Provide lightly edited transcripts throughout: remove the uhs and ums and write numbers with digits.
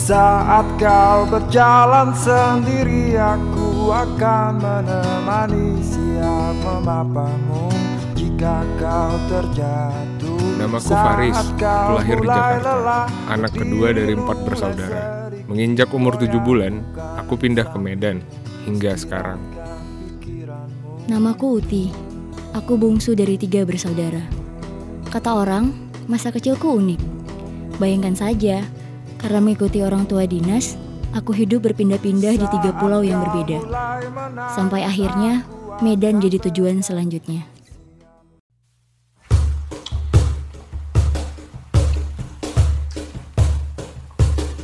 saat kau berjalan sendiri, aku akan menemani, siap memapamu jika kau terjatuh. Namaku Faris, aku lahir di Jakarta, anak kedua dari 4 bersaudara. Menginjak umur 7 bulan, aku pindah ke Medan hingga sekarang. Namaku Uti, aku bungsu dari 3 bersaudara. Kata orang, masa kecilku unik. Bayangkan saja, karena mengikuti orang tua dinas, aku hidup berpindah-pindah di 3 pulau yang berbeda. Sampai akhirnya, Medan jadi tujuan selanjutnya.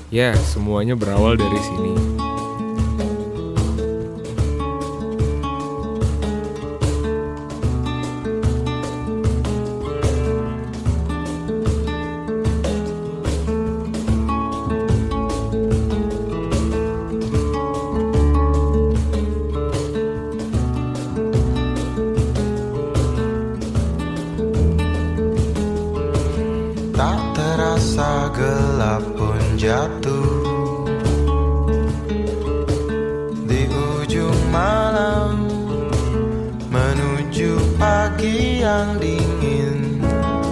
Ya, semuanya berawal dari sini. Tak terasa gelap pun jatuh di ujung malam, menuju pagi yang dingin.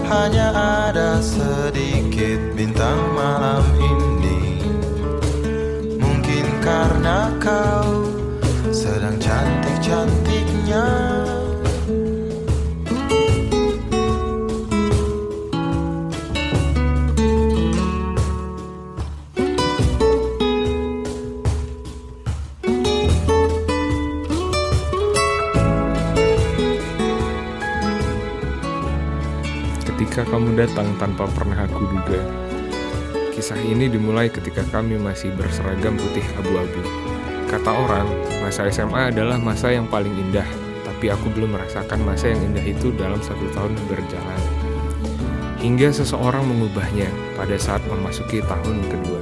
Hanya ada sedikit bintang malam ini. Mungkin karena kau sedang cantik-cantiknya. Ketika kamu datang tanpa pernah aku duga. Kisah ini dimulai ketika kami masih berseragam putih abu-abu. Kata orang, masa SMA adalah masa yang paling indah, tapi aku belum merasakan masa yang indah itu dalam 1 tahun berjalan. Hingga seseorang mengubahnya pada saat memasuki tahun kedua.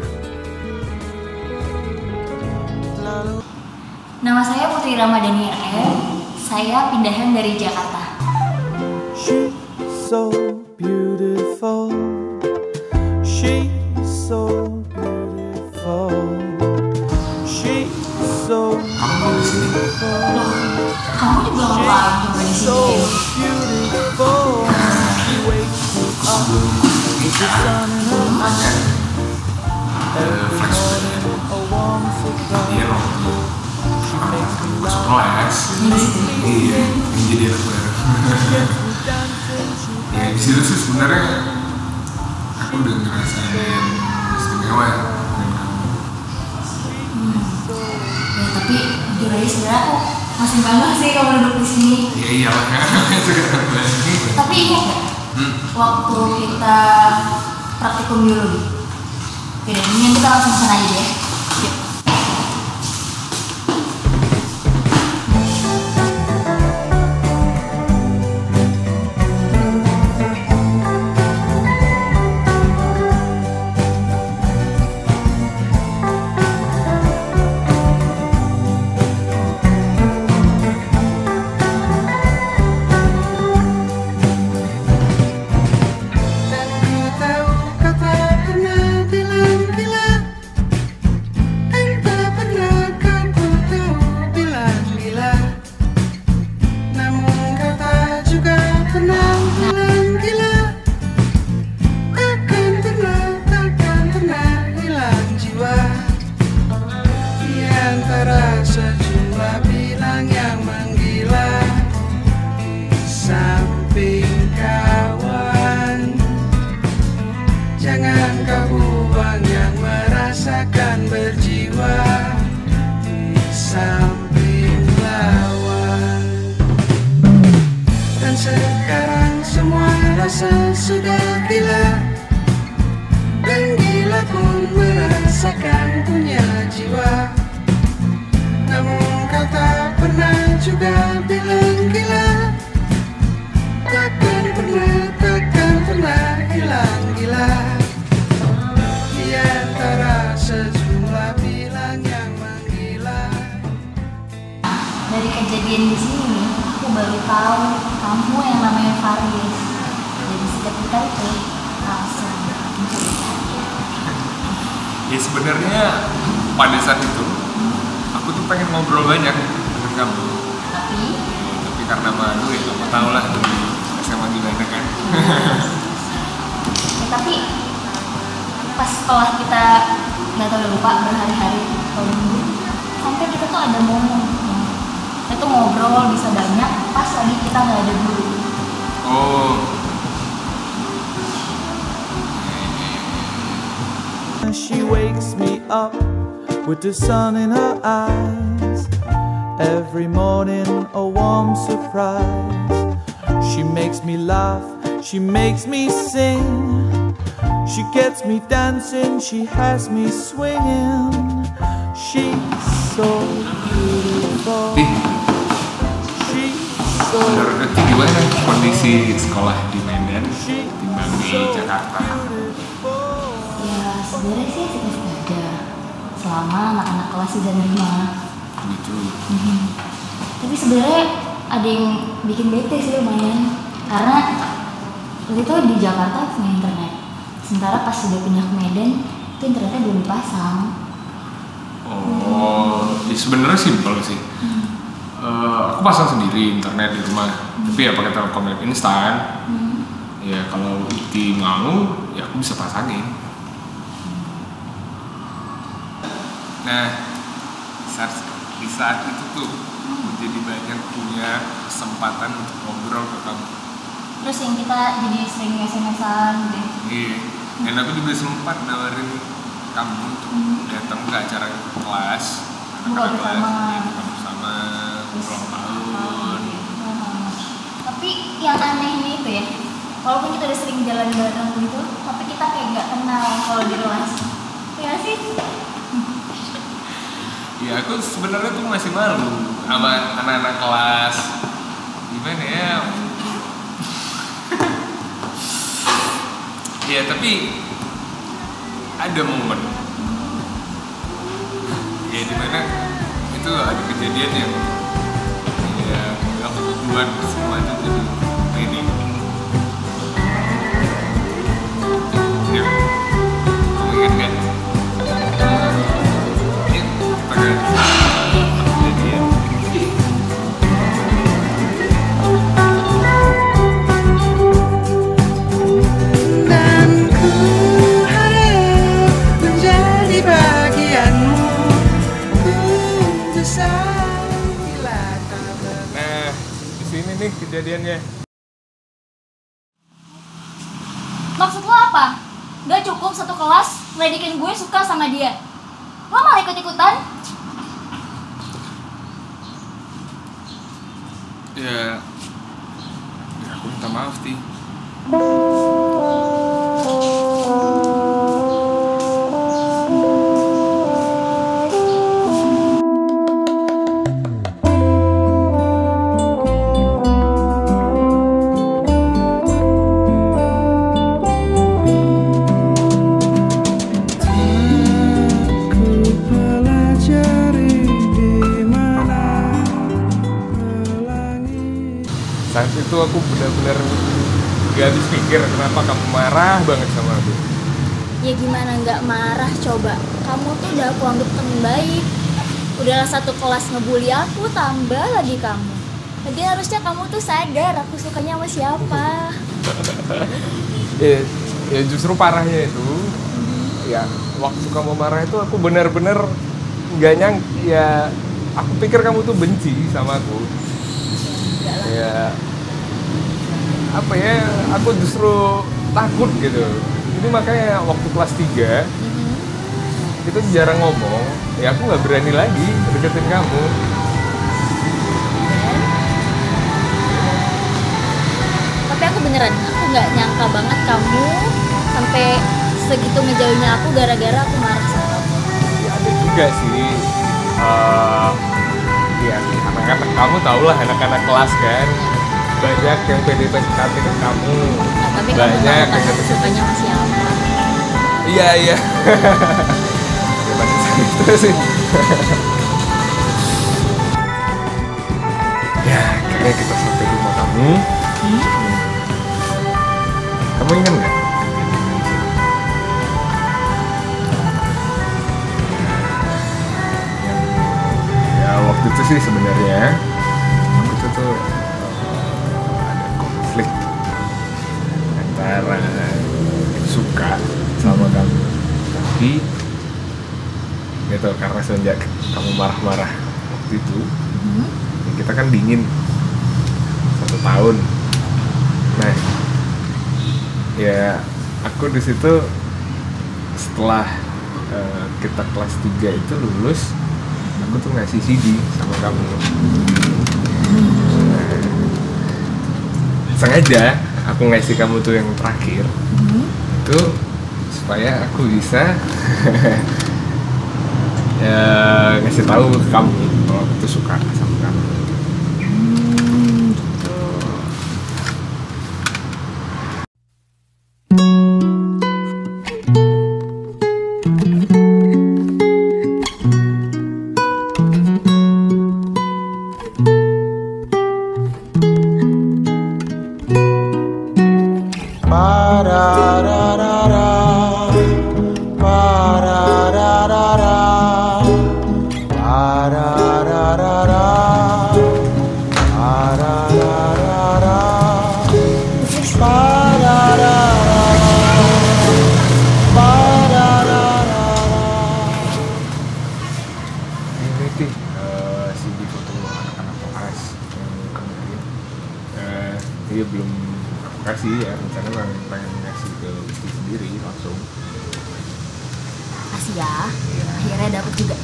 Nama saya Putri Ramadhani RM, saya pindahan dari Jakarta. So beautiful, she's so beautiful, she's so beautiful. Kamu juga ngapain coba di So sini? beautiful, she wakes me up with the sun in her eyes. Every morning a warm surprise. She makes me laugh. Iya, yang jadi anak baru. Ya di situ sih sebenarnya aku udah ngerasain istimewa ya dengan kamu. Ya tapi jujur aja sebenarnya aku masih bangga sih kalau duduk di sini. Ya iyalah kan. Tapi ingat gak waktu kita praktikum biologi? Oke, ini kita langsung sana aja deh. Yuk. Sejumlah bilang yang menggila di samping kawan. Jangan kau buang yang merasakan berjiwa di samping lawan. Dan sekarang semua rasa sudah gila, dan gila pun merasakan punya jiwa. Namun kau tak pernah juga bilang gila. Takkan pernah hilang gila. Di antara sejumlah bilang yang menggila. Dari kejadian di sini, aku baru tahu kamu yang namanya Faris. Jadi setiap kita itu langsung mencuri. Ya sebenarnya pada saat itu aku tuh pengen ngobrol banyak dengan kamu. Tapi karena malu ya kamu tau lah di SMA gimana kan. Tapi pas sekolah kita nggak tahu lupa berhari-hari atau minggu sampai kita tuh ada momen kita tuh ngobrol bisa banyak pas lagi kita nggak ada guru. Oh. She wakes me up with the sun in her eyes. Every morning a warm surprise. She makes me laugh, she makes me sing. She gets me dancing, she has me swinging. She's so beautiful. She's so Menurut itu gimana kondisi sekolah di Medan timbang di Jakarta? Ya sebenarnya sih asik-asik aja selama anak-anak kelas bisa nerima. Gitu. Tapi sebenarnya ada yang bikin bete sih lumayan karena waktu itu di Jakarta punya internet. Sementara pas sudah pindah ke Medan itu internetnya belum dipasang. Oh, ya sebenarnya simpel sih. Aku pasang sendiri internet di rumah, tapi ya pakai Telkomnet instan. Ya kalau Iti mau, ya aku bisa pasangin. Nah, di saat itu tuh aku jadi banyak punya kesempatan untuk ngobrol ke kamu. Terus yang kita jadi sering SMS-an gitu. Iya, dan aku juga sempat nawarin kamu untuk datang ke acara kelas. Buka bersama. Buka bersama, ulang tahun. Tapi yang anehnya itu ya, walaupun kita udah sering jalan bareng gitu, tapi kita kayak gak kenal kalau di kelas. Ya sih? Ya aku sebenarnya tuh masih malu sama anak-anak kelas. Gimana ya? Ya tapi ada momen. Ya dimana itu ada kejadian yang ya aku buat semua itu jadi ini. Ya, kamu ingat kan? Dan ku harap menjadi bagianmu. Ku besar bila tak Nah, di sini nih kejadiannya. Maksud lo apa? Gak cukup satu kelas ngeledekin gue suka sama dia. Lo malah ikut-ikutan? Ya aku minta maaf, Ti. ku pelajari di mana pelangi. Saat itu aku benar-benar gak habis pikir kenapa kamu marah banget sama aku. Ya gimana nggak marah coba? Kamu tuh udah aku anggap temen baik. Udahlah satu kelas ngebully aku, tambah lagi kamu. Jadi harusnya kamu tuh sadar aku sukanya sama siapa. Ya justru parahnya itu, ya waktu kamu marah itu aku benar-benar nggak nyang, ya aku pikir kamu tuh benci sama aku. Ya apa ya, aku justru takut gitu. Jadi makanya waktu kelas 3 kita jarang ngomong, ya aku nggak berani lagi deketin kamu. Tapi aku beneran, aku nggak nyangka banget kamu sampai segitu ngejauhinnya aku gara-gara aku marah sama kamu. Ya ada juga sih, ya anak-anak kamu tau lah, anak-anak kelas kan, banyak yang PDKT ke kamu, Nah, tapi kamu banyak tahu kan aku sukanya sama siapa. iya ya pada saat itu sih. Ya akhirnya kita sampai rumah kamu. Kamu ingat nggak? sih sebenarnya aku tuh ada konflik antara suka sama kamu, tapi gitu karena sejak kamu marah-marah waktu itu, ya kita kan dingin 1 tahun. Nah, ya aku di situ setelah kita kelas 3 itu lulus, aku tuh ngasih CD sama kamu. Nah, sengaja aku ngasih kamu tuh yang terakhir, itu supaya aku bisa ya ngasih tahu ke kamu kalau aku tuh suka sama kamu. CD foto anak-anak kelas yang kemarin dia belum aku kasih ya, rencana pengen ngasih ke Uti sendiri langsung. Kasih ya, akhirnya dapet juga.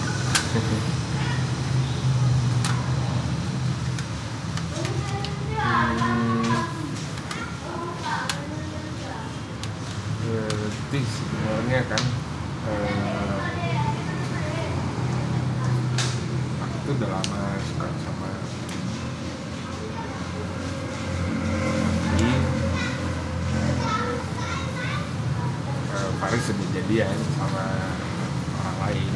Berarti sebenarnya kan aku tuh udah lama suka sama Faris sudah jadian sama orang lain.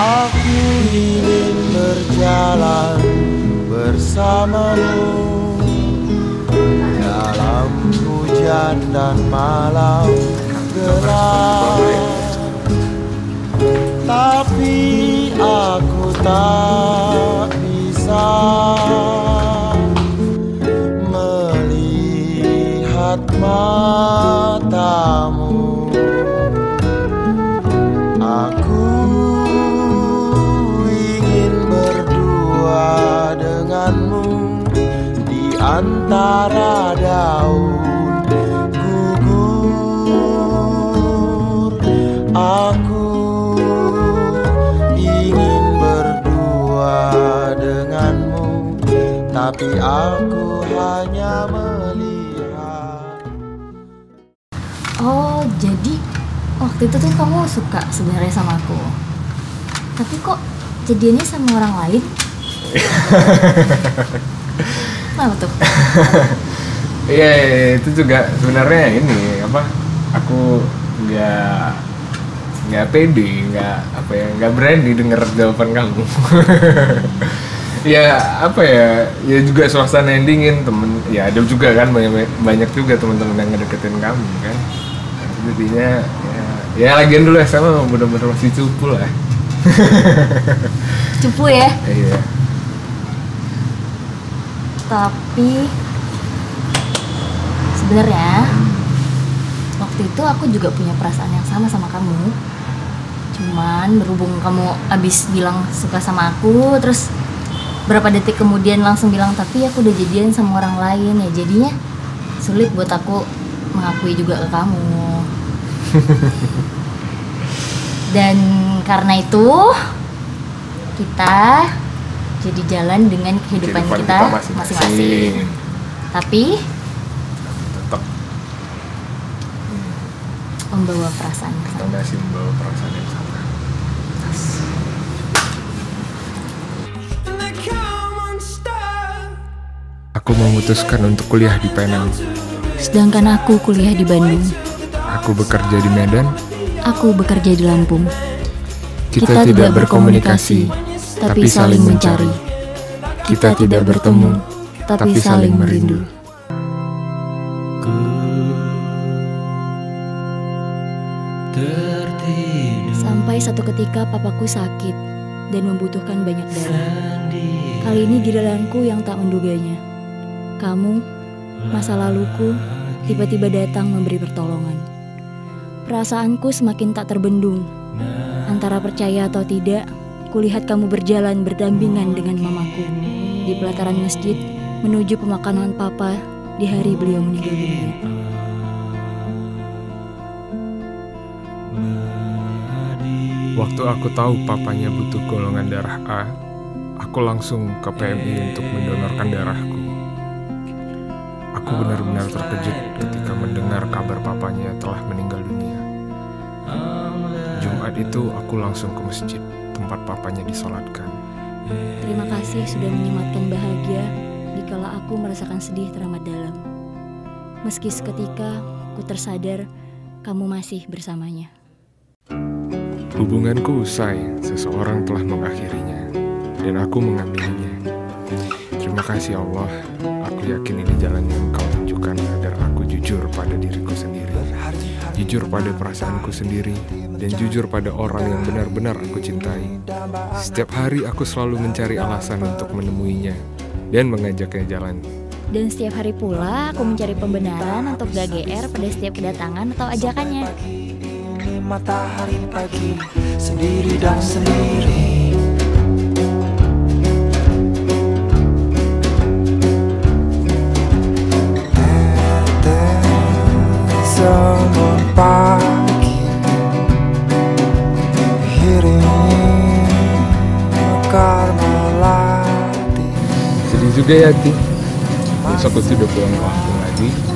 Aku ingin berjalan bersamamu dalam hujan dan malam gelap, tapi aku tak bisa melihat matamu. Aku ingin berdua denganmu di antara daun gugur. Aku ingin berdua denganmu, tapi aku hanya melihat. Oh, jadi waktu itu tuh kamu suka sebenarnya sama aku, tapi kok jadiannya sama orang lain? Kenapa tuh? Iya, itu juga sebenarnya ini apa? Aku nggak pede, nggak berani denger jawaban kamu. Ya apa ya? Ya juga suasana yang dingin, temen. Ya ada juga kan banyak juga teman-teman yang ngedeketin kamu kan. Jadinya ya lagian dulu SMA bener-bener masih cupu lah. Cupu ya? Iya. Tapi sebenarnya waktu itu aku juga punya perasaan yang sama kamu. Cuman berhubung kamu abis bilang suka sama aku, terus berapa detik kemudian langsung bilang tapi aku udah jadian sama orang lain, ya jadinya sulit buat aku mengakui juga ke kamu. Dan karena itu kita jadi jalan dengan kehidupan kita masing-masing. Tapi tetap membawa perasaan yang kita sama. masih membawa perasaan yang sama. Aku memutuskan untuk kuliah di Penang. Sedangkan aku kuliah di Bandung. Aku bekerja di Medan. Aku bekerja di Lampung. Kita tidak berkomunikasi, tapi saling mencari. Kita tidak bertemu, tapi saling merindu. Sampai satu ketika papaku sakit dan membutuhkan banyak darah. Kali ini giliranku yang tak menduganya. Kamu, masa laluku, tiba-tiba datang memberi pertolongan. Perasaanku semakin tak terbendung. Antara percaya atau tidak, kulihat kamu berjalan berdampingan dengan mamaku di pelataran masjid menuju pemakaman papa di hari beliau meninggal dunia. Waktu aku tahu papanya butuh golongan darah A, aku langsung ke PMI untuk mendonorkan darahku. Aku benar-benar terkejut ketika mendengar kabar papanya telah meninggal dunia. Jumat itu aku langsung ke masjid tempat papanya disolatkan. Terima kasih sudah menyematkan bahagia dikala aku merasakan sedih teramat dalam. Meski seketika ku tersadar kamu masih bersamanya. Hubunganku usai, seseorang telah mengakhirinya, dan aku mengambilinya. Terima kasih Allah, aku yakin ini jalan yang Engkau tunjukkan agar aku jujur pada diriku sendiri, jujur pada perasaanku sendiri, dan jujur pada orang yang benar-benar aku cintai. Setiap hari aku selalu mencari alasan untuk menemuinya dan mengajaknya jalan. Dan setiap hari pula aku mencari pembenaran untuk gak GR pada setiap kedatangan atau ajakannya. Matahari pagi sendiri dan sendiri. Tetesan pagi iringi mekar melati. Sedih juga ya Ti, besok aku udah pulang ke kampung lagi.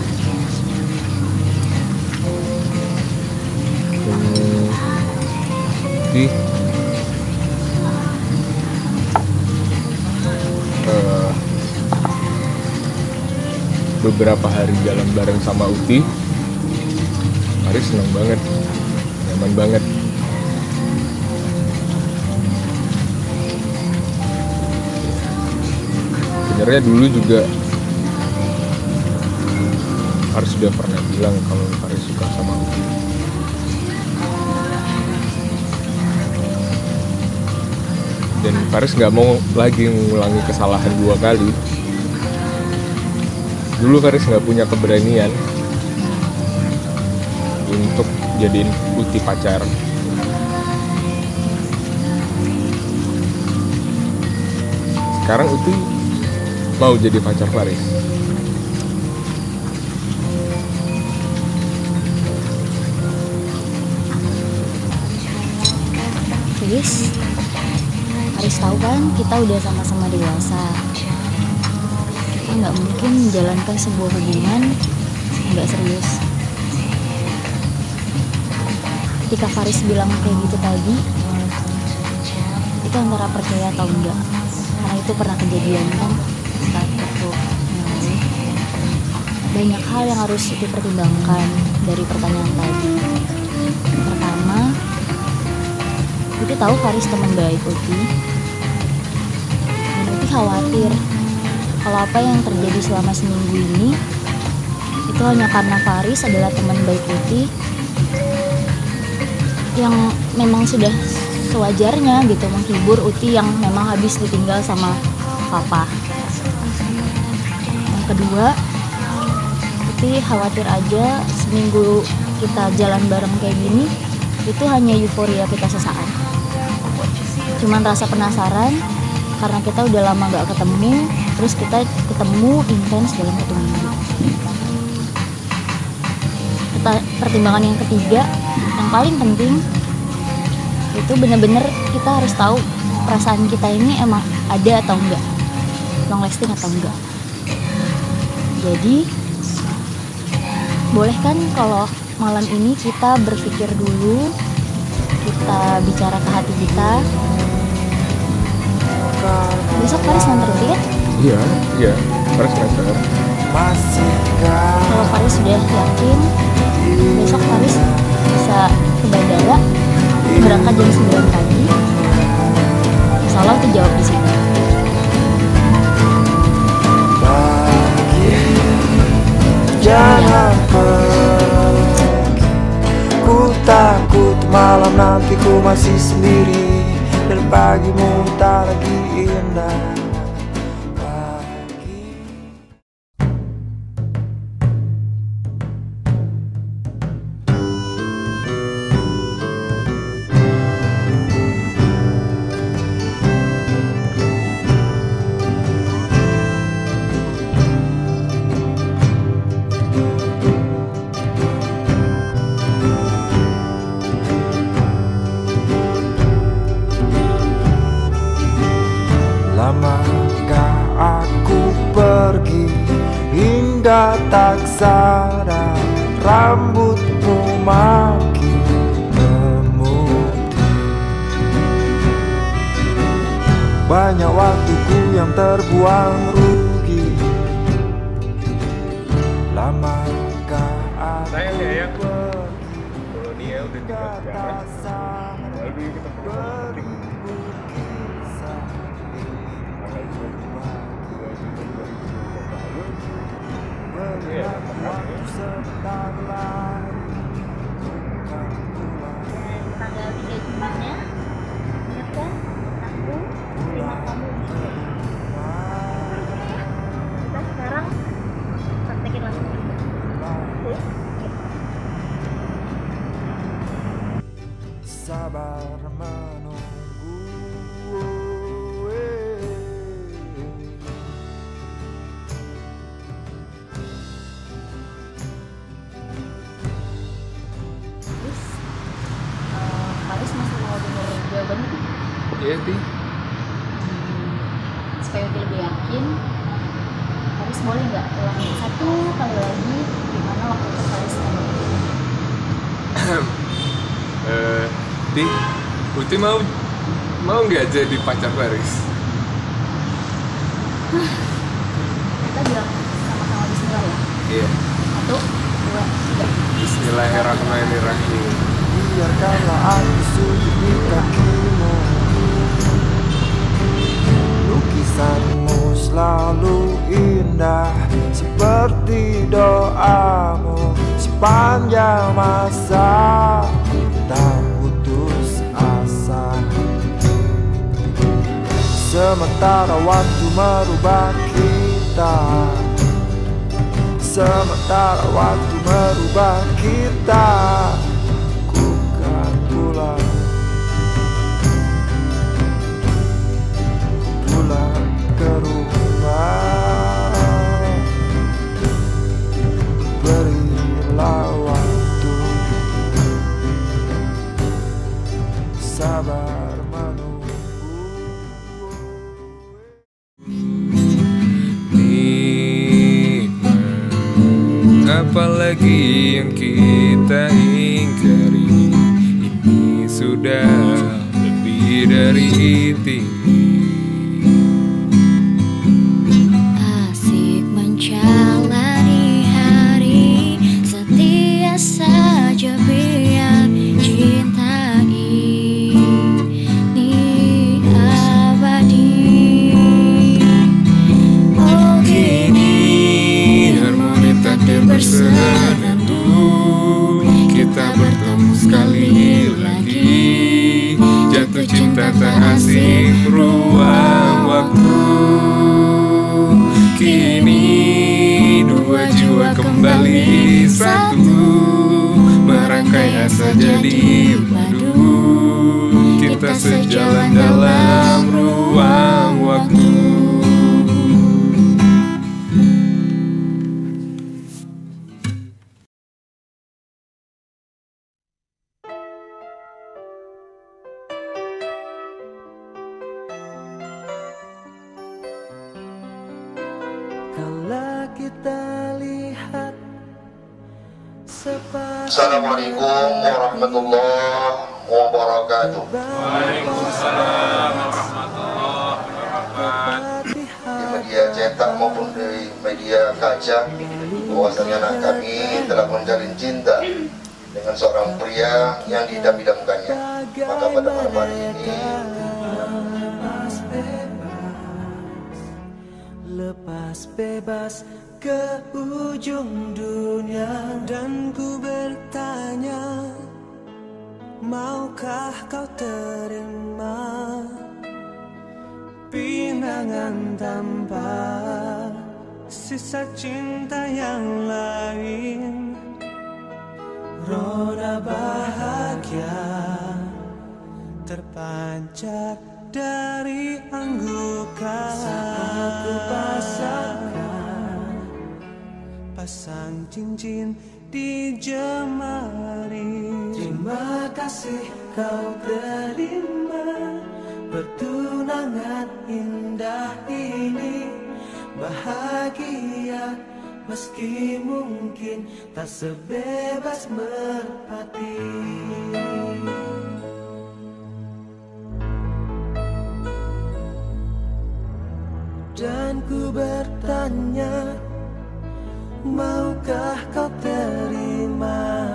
Beberapa hari jalan bareng sama Uti, Faris senang banget, nyaman banget. Sebenarnya dulu juga Faris sudah pernah bilang kalau Faris suka sama Uti. Dan Faris gak mau lagi mengulangi kesalahan 2 kali. Dulu Faris gak punya keberanian untuk jadiin Uti pacar. Sekarang Uti mau jadi pacar Faris. Faris tahu kan kita udah sama-sama dewasa. Kita nggak mungkin menjalankan sebuah hubungan nggak serius. Ketika Faris bilang kayak gitu tadi, itu antara percaya atau enggak. Karena itu pernah kejadian kan saat waktu melalui. Banyak hal yang harus dipertimbangkan dari pertanyaan tadi. Pertama, Uti tahu Faris teman baik Uti, dan Uti khawatir kalau apa yang terjadi selama seminggu ini itu hanya karena Faris adalah teman baik Uti yang memang sudah sewajarnya gitu menghibur Uti yang memang habis ditinggal sama papa. Yang kedua, Uti khawatir aja seminggu kita jalan bareng kayak gini itu hanya euforia kita sesaat. Cuman rasa penasaran karena kita udah lama gak ketemu, terus kita ketemu intens dalam 1 minggu. Pertimbangan yang ketiga, yang paling penting itu bener-bener kita harus tahu perasaan kita ini emang ada atau enggak, long lasting atau enggak. Jadi boleh kan kalau malam ini kita berpikir dulu, kita bicara ke hati kita. Besok Faris nganter Uti kan? Iya, Faris nganter. Kalau Faris sudah yakin, besok Faris bisa ke bandara, berangkat jam 9 pagi. Insya Allah Uti jawab di sini. Jangan pergi, ku takut malam nanti ku masih sendiri, dan pagimu tak lagi indah lagi. Lamakah aku pergi hingga tak sadar rambutmu makin memutih. Banyak waktuku yang terbuang rugi. Lamakah aku Sayang ya, pergi kalau dia udah hingga tak sadar lalu kita beribu kisah berlaku waktu sebentar lagi bukan pulang. Tanggal 3 Juninya, ingat kan? Aku terima kamu di sini. Kita sekarang praktekin langsung juga. Oke? Sabar menunggu. Terus Haris masih mau denger jawabannya tuh? Iya, Ti. Supaya Uti lebih yakin, Haris boleh nggak ulangi satu kali lagi gimana waktu itu Haris nembak Uti? Ti, Uti mau nggak jadi pacar Haris? Kita bilang sama-sama bismillah ya. Iya. 1, 2, 3. Bismillahirrahmanirrahim. Biarkanlah aku sujud di kakimu. Lukisanmu selalu indah seperti doamu. Sepanjang masa tak putus asa. Sementara waktu merubah kita, sementara waktu merubah kita, ku kan pulang, pulang ke rumah. Berilah waktu, sabar menunggu. Apalagi yang kita ingkari, ini sudah lebih dari ini. Asik menjalani hari, setia saja biar cinta ini abadi. Oh Kini harmoni takdir bersenandung, kita bertemu sekali lagi. Jatuh cinta tak asing ruang waktu. Kini dua jiwa kembali satu, merangkai asa jadi madu. Kita sejalan dalam ruang waktu. Kalau kita lihat sepatu Assalamualaikum warahmatullahi wabarakatuh. Di media cetak maupun di media kaca, bahwasanya anak kami telah menjalin cinta dengan seorang pria yang diidam-idamkannya. Maka pada malam hari ini lepas bebas ke ujung dunia, dan ku bertanya, Maukah kau terima pinangan tanpa sisa cinta yang lain? Roda bahagia terpancar dari anggukan saat ku pasang cincin di jemari. Terima kasih kau terima pertunangan indah ini. Bahagia meski mungkin tak sebebas merpati. Dan ku bertanya, maukah kau terima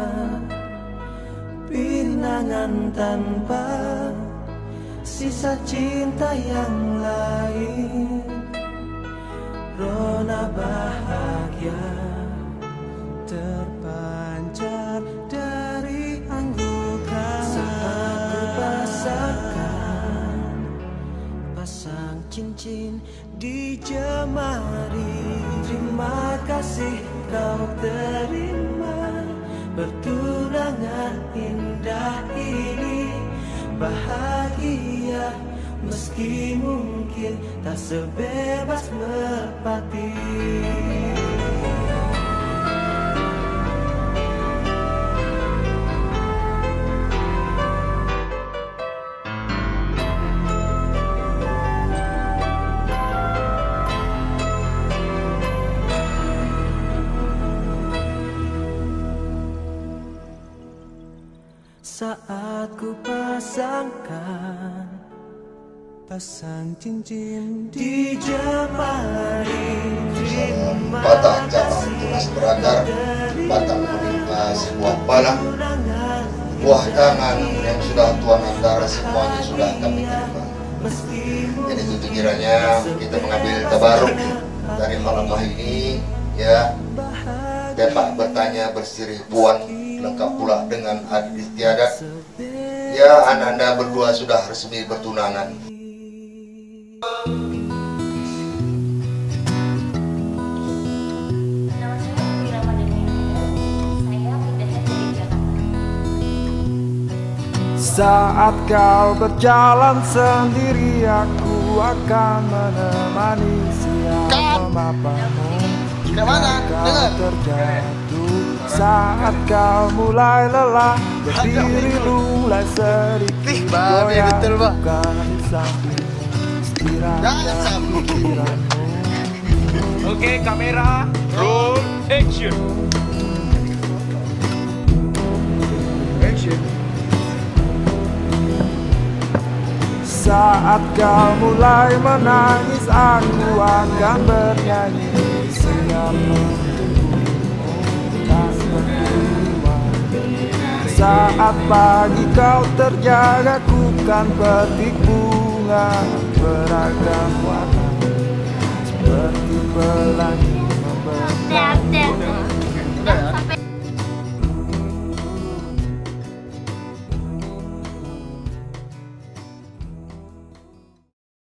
pinangan tanpa sisa cinta yang lain? Rona bahagia terpancar dari anggukan saat ku pasang cincin di jemari. Terima kasih kau terima pertunangan indah ini. Bahagia meski mungkin tak sebebas merpati. Saat ku pasang cincin di jemari. Batang cabang tunas berakar, batang menimpa sebuah pala, buah tangan yang sudah Tuhan antara semuanya sudah kami terima. Jadi itu kiranya kita mengambil tabaruk dari malamah ini, ya. Bapak bertanya bersirih puan, lengkap pula dengan adat istiadat. Ya, anda berdua sudah resmi bertunangan. Nama saya Putri Ramadhani. Saya pindahnya dari Jakarta. Saat kau berjalan sendiri, aku akan menemani siang memapamu. Gimana? Dengar. Terjatuh saat kau mulai lelah, berdiri mulai sedikit goyang, bukan di sampingmu, istirahat pikiranmu. Oke, kamera, roll, action. Saat kau mulai menangis, aku akan bernyanyi. Siap menunggumu, tak peduli waktu. Saat pagi kau terjaga, ku kan petik bunga beragam warna seperti pelangi